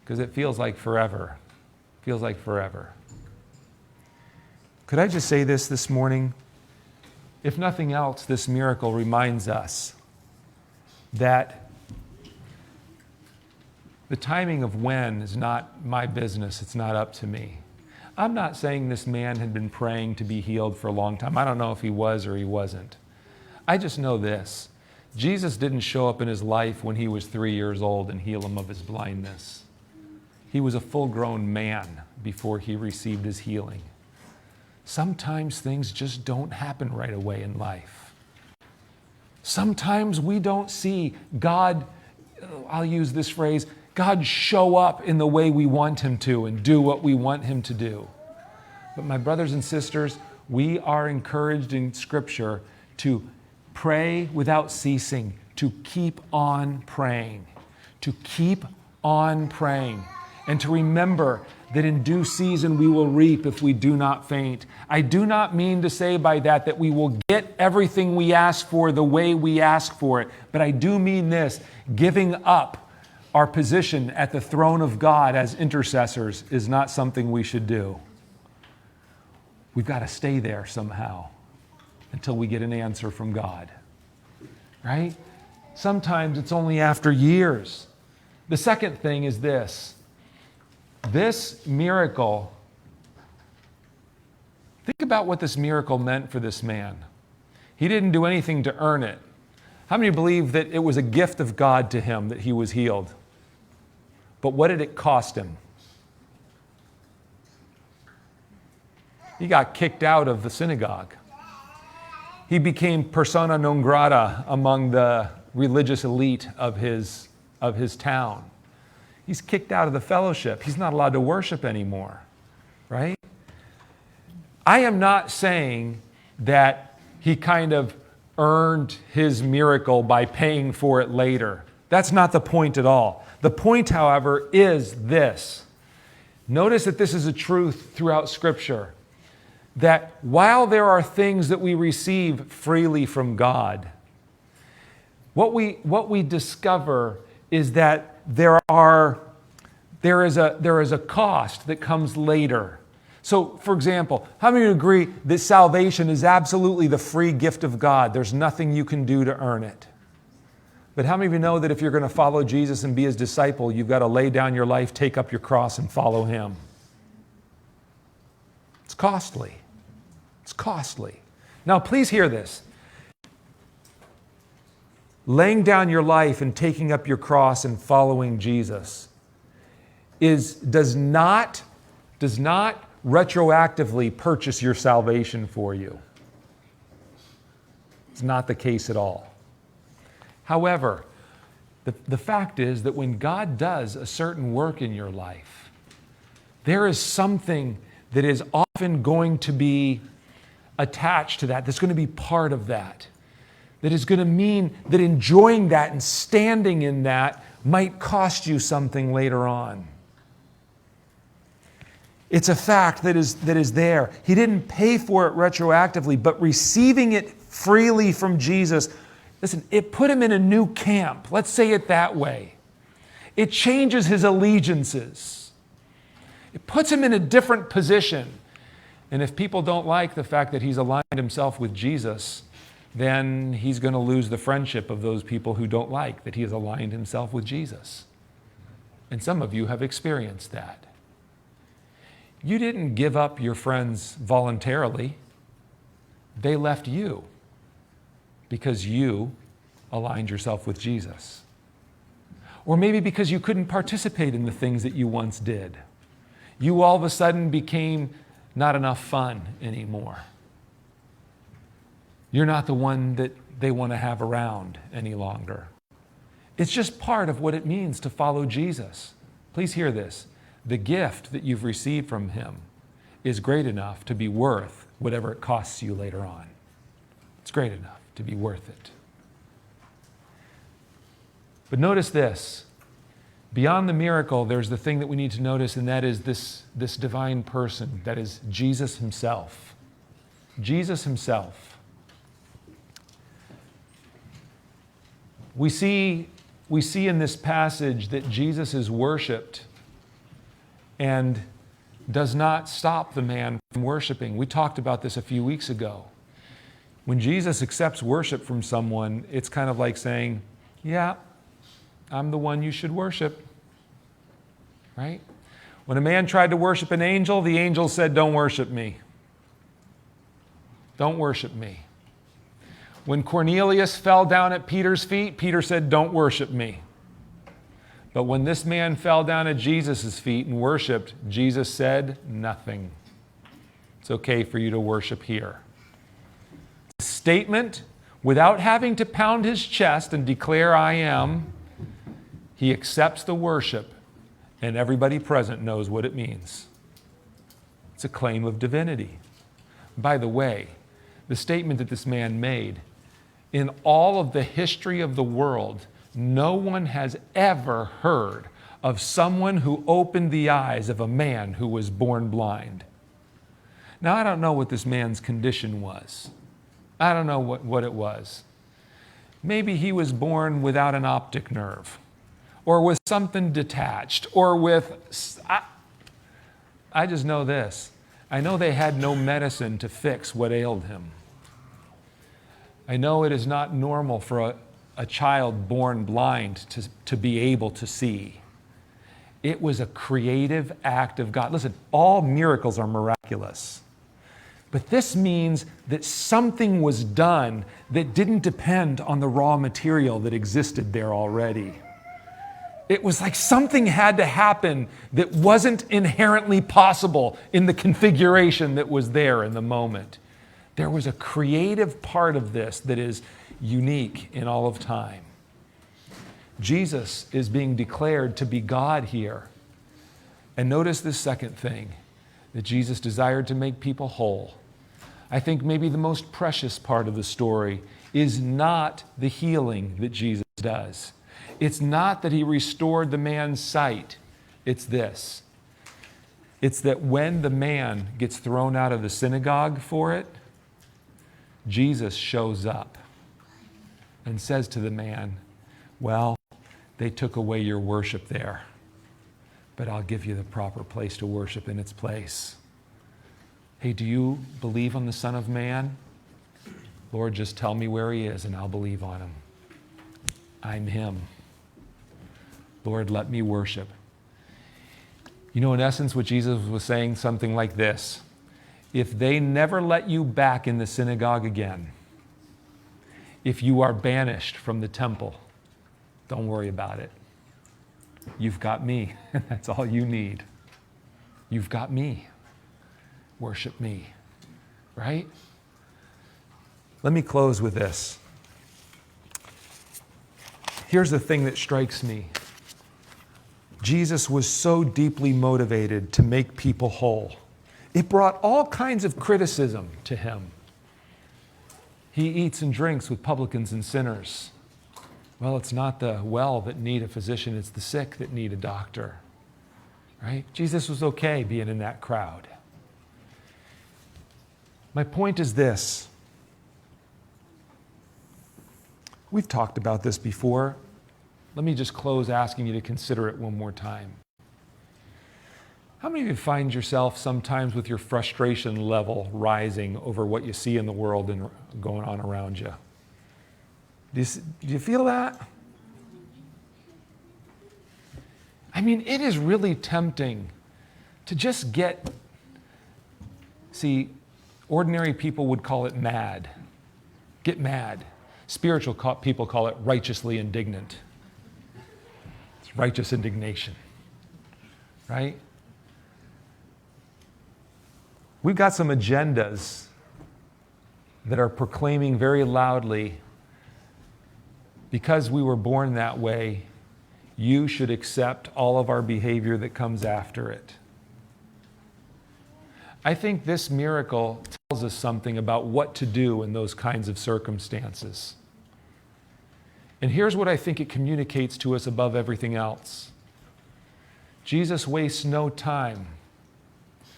Because it feels like forever. It feels like forever. Could I just say this morning? If nothing else, this miracle reminds us that the timing of when is not my business. It's not up to me. I'm not saying this man had been praying to be healed for a long time. I don't know if he was or he wasn't. I just know this. Jesus didn't show up in his life when he was 3 years old and heal him of his blindness. He was a full-grown man before he received his healing. Sometimes things just don't happen right away in life. Sometimes we don't see God, I'll use this phrase, God show up in the way we want him to and do what we want him to do. But my brothers and sisters, we are encouraged in Scripture to pray without ceasing, to keep on praying, to keep on praying, and to remember that in due season we will reap if we do not faint. I do not mean to say by that we will get everything we ask for the way we ask for it, but I do mean this: giving up our position at the throne of God as intercessors is not something we should do. We've got to stay there somehow until we get an answer from God, right? Sometimes it's only after years. The second thing is this. This miracle, think about what this miracle meant for this man. He didn't do anything to earn it. How many believe that it was a gift of God to him that he was healed? But what did it cost him? He got kicked out of the synagogue. He became persona non grata among the religious elite of his town. He's kicked out of the fellowship. He's not allowed to worship anymore, right? I am not saying that he kind of earned his miracle by paying for it later. That's not the point at all. The point, however, is this. Notice that this is a truth throughout Scripture, that while there are things that we receive freely from God, what we discover is that there is a cost that comes later. So, for example, how many agree that salvation is absolutely the free gift of God? There's nothing you can do to earn it. But how many of you know that if you're going to follow Jesus and be his disciple, you've got to lay down your life, take up your cross, and follow him? It's costly. It's costly. Now, please hear this. Laying down your life and taking up your cross and following Jesus does not retroactively purchase your salvation for you. It's not the case at all. However, the fact is that when God does a certain work in your life, there is something that is often going to be attached to that, that's going to be part of that. That is going to mean that enjoying that and standing in that might cost you something later on. It's a fact that is there. He didn't pay for it retroactively, but receiving it freely from Jesus, listen, it put him in a new camp. Let's say it that way. It changes his allegiances. It puts him in a different position. And if people don't like the fact that he's aligned himself with Jesus, then he's going to lose the friendship of those people who don't like that he has aligned himself with Jesus. And some of you have experienced that. You didn't give up your friends voluntarily. They left you because you aligned yourself with Jesus. Or maybe because you couldn't participate in the things that you once did. You all of a sudden became not enough fun anymore. You're not the one that they want to have around any longer. It's just part of what it means to follow Jesus. Please hear this. The gift that you've received from him is great enough to be worth whatever it costs you later on. It's great enough to be worth it. But notice this. Beyond the miracle, there's the thing that we need to notice, and that is this divine person, that is Jesus himself. Jesus himself. We see in this passage that Jesus is worshiped and does not stop the man from worshiping. We talked about this a few weeks ago. When Jesus accepts worship from someone, it's kind of like saying, yeah, I'm the one you should worship. Right? When a man tried to worship an angel, the angel said, don't worship me. Don't worship me. When Cornelius fell down at Peter's feet, Peter said, "Don't worship me." But when this man fell down at Jesus' feet and worshiped, Jesus said nothing. It's okay for you to worship here. A statement, without having to pound his chest and declare, "I am," he accepts the worship, and everybody present knows what it means. It's a claim of divinity. By the way, the statement that this man made, in all of the history of the world, no one has ever heard of someone who opened the eyes of a man who was born blind. Now, I don't know what this man's condition was. I don't know what it was. Maybe he was born without an optic nerve, or with something detached, or with... I just know this. I know they had no medicine to fix what ailed him. I know it is not normal for a child born blind to be able to see. It was a creative act of God. Listen, all miracles are miraculous. But this means that something was done that didn't depend on the raw material that existed there already. It was like something had to happen that wasn't inherently possible in the configuration that was there in the moment. There was a creative part of this that is unique in all of time. Jesus is being declared to be God here. And notice this second thing, that Jesus desired to make people whole. I think maybe the most precious part of the story is not the healing that Jesus does. It's not that he restored the man's sight. It's this. It's that when the man gets thrown out of the synagogue for it, Jesus shows up and says to the man, "Well, they took away your worship there, but I'll give you the proper place to worship in its place. Hey, do you believe on the Son of Man? Lord, just tell me where he is and I'll believe on him. I'm him. Lord, let me worship." You know, in essence, what Jesus was saying, something like this: if they never let you back in the synagogue again, if you are banished from the temple, don't worry about it. You've got me. That's all you need. You've got me. Worship me. Right? Let me close with this. Here's the thing that strikes me. Jesus was so deeply motivated to make people whole. It brought all kinds of criticism to him. He eats and drinks with publicans and sinners. Well, it's not the well that need a physician, it's the sick that need a doctor. Right? Jesus was okay being in that crowd. My point is this. We've talked about this before. Let me just close asking you to consider it one more time. How many of you find yourself sometimes with your frustration level rising over what you see in the world and going on around you? Do you feel that? I mean, it is really tempting to just get, ordinary people would call it mad. Get mad. Spiritual people call it righteously indignant. It's righteous indignation, right? We've got some agendas that are proclaiming very loudly, because we were born that way, you should accept all of our behavior that comes after it. I think this miracle tells us something about what to do in those kinds of circumstances. And here's what I think it communicates to us above everything else. Jesus wastes no time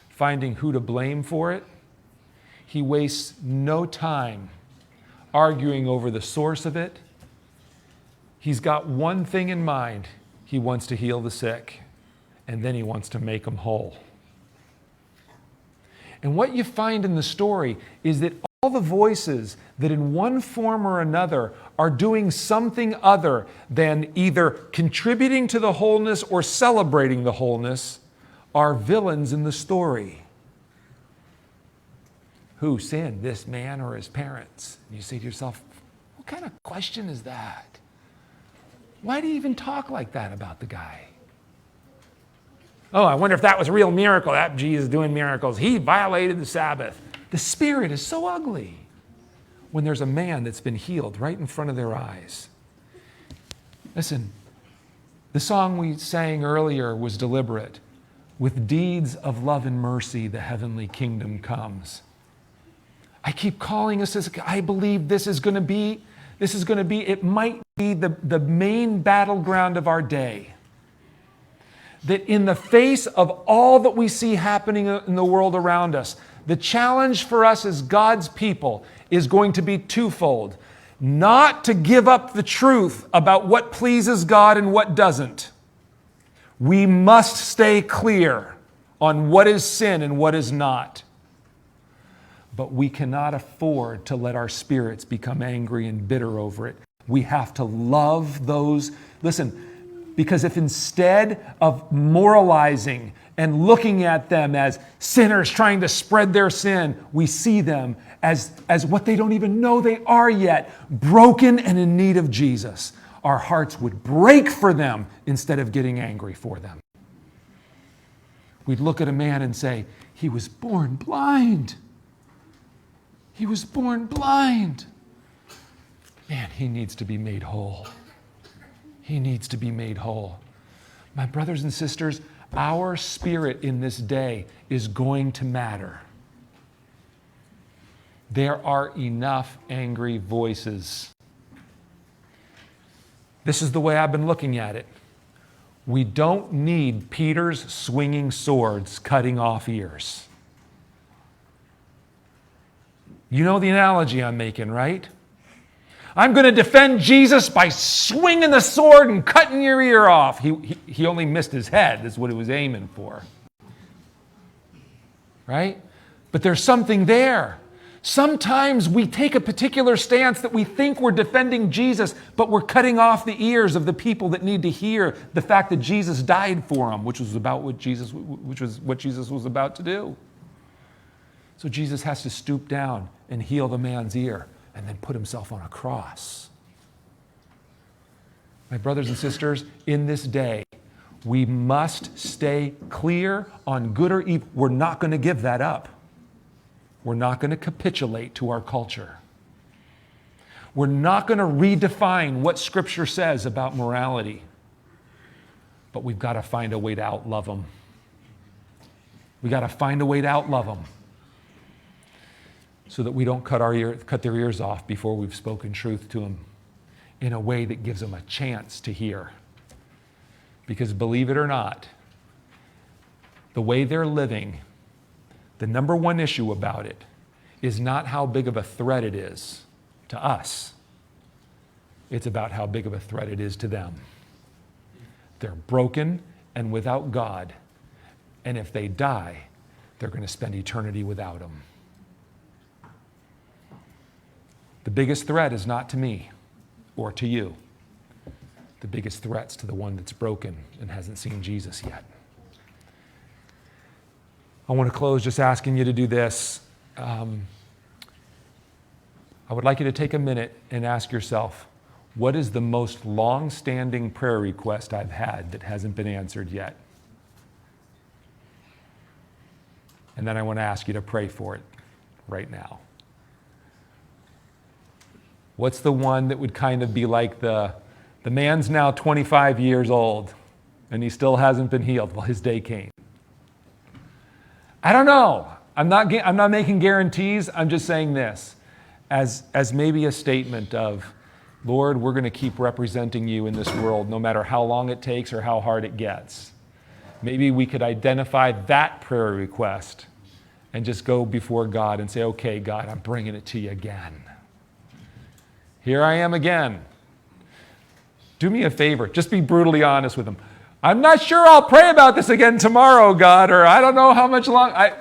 finding who to blame for it. He wastes no time arguing over the source of it. He's got one thing in mind. He wants to heal the sick, and then he wants to make them whole. And what you find in the story is that all the voices that in one form or another are doing something other than either contributing to the wholeness or celebrating the wholeness are villains in the story. Who sinned, this man or his parents? And you say to yourself, What kind of question is that? Why do you even talk like that about the guy? Oh, I wonder if that was a real miracle, that Jesus doing miracles. He violated the Sabbath. The spirit is so ugly when there's a man that's been healed right in front of their eyes. Listen, the song we sang earlier was deliberate. With deeds of love and mercy, the heavenly kingdom comes. I keep calling us, I believe this is going to be, it might be the main battleground of our day. That in the face of all that we see happening in the world around us, the challenge for us as God's people is going to be twofold. Not to give up the truth about what pleases God and what doesn't. We must stay clear on what is sin and what is not. But we cannot afford to let our spirits become angry and bitter over it. We have to love those. Listen, because if instead of moralizing and looking at them as sinners trying to spread their sin, we see them as what they don't even know they are yet, broken and in need of Jesus, our hearts would break for them instead of getting angry for them. We'd look at a man and say, he was born blind. He was born blind. Man, he needs to be made whole. He needs to be made whole. My brothers and sisters, our spirit in this day is going to matter. There are enough angry voices. This is the way I've been looking at it. We don't need Peter's swinging swords cutting off ears. You know the analogy I'm making, right? I'm going to defend Jesus by swinging the sword and cutting your ear off. He only missed his head. That's what he was aiming for. Right? But there's something there. Sometimes we take a particular stance that we think we're defending Jesus, but we're cutting off the ears of the people that need to hear the fact that Jesus died for them, which was what Jesus was about to do. So Jesus has to stoop down and heal the man's ear and then put himself on a cross. My brothers and sisters, in this day, we must stay clear on good or evil. We're not going to give that up. We're not going to capitulate to our culture. We're not going to redefine what Scripture says about morality. But we've got to find a way to outlove them. We've got to find a way to outlove them so that we don't cut their ears off before we've spoken truth to them in a way that gives them a chance to hear. Because believe it or not, the way they're living, the number one issue about it is not how big of a threat it is to us. It's about how big of a threat it is to them. They're broken and without God. And if they die, they're going to spend eternity without Him. The biggest threat is not to me or to you. The biggest threat's to the one that's broken and hasn't seen Jesus yet. I want to close just asking you to do this. I would like you to take a minute and ask yourself, what is the most long-standing prayer request I've had that hasn't been answered yet? And then I want to ask you to pray for it right now. What's the one that would kind of be like the man's now 25 years old and he still hasn't been healed? Well, his day came. I don't know. I'm not making guarantees. I'm just saying this as maybe a statement of, Lord, we're going to keep representing you in this world no matter how long it takes or how hard it gets. Maybe we could identify that prayer request and just go before God and say, okay, God, I'm bringing it to you again. Here I am again. Do me a favor. Just be brutally honest with him. I'm not sure I'll pray about this again tomorrow, God, or I don't know how much longer.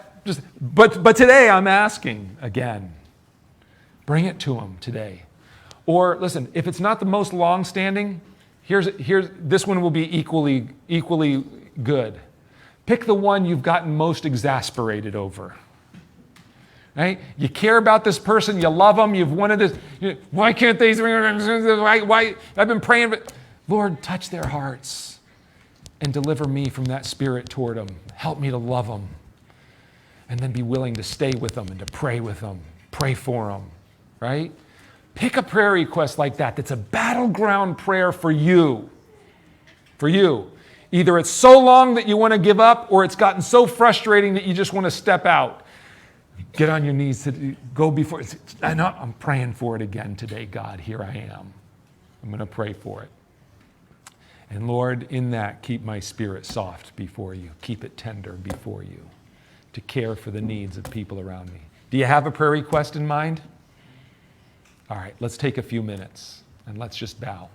But today I'm asking again. Bring it to him today. Or listen, if it's not the most long-standing, here's this one will be equally good. Pick the one you've gotten most exasperated over. right? You care about this person, you love them, you've wanted this. Why can't they? Why? I've been praying, but Lord, touch their hearts and deliver me from that spirit toward them. Help me to love them. And then be willing to stay with them and to pray with them, pray for them, right? Pick a prayer request like that that's a battleground prayer for you. For you. Either it's so long that you want to give up, or it's gotten so frustrating that you just want to step out. Get on your knees, go before. I know, I'm praying for it again today, God. Here I am. I'm going to pray for it. And Lord, in that, keep my spirit soft before you. Keep it tender before you to care for the needs of people around me. Do you have a prayer request in mind? All right, let's take a few minutes and let's just bow.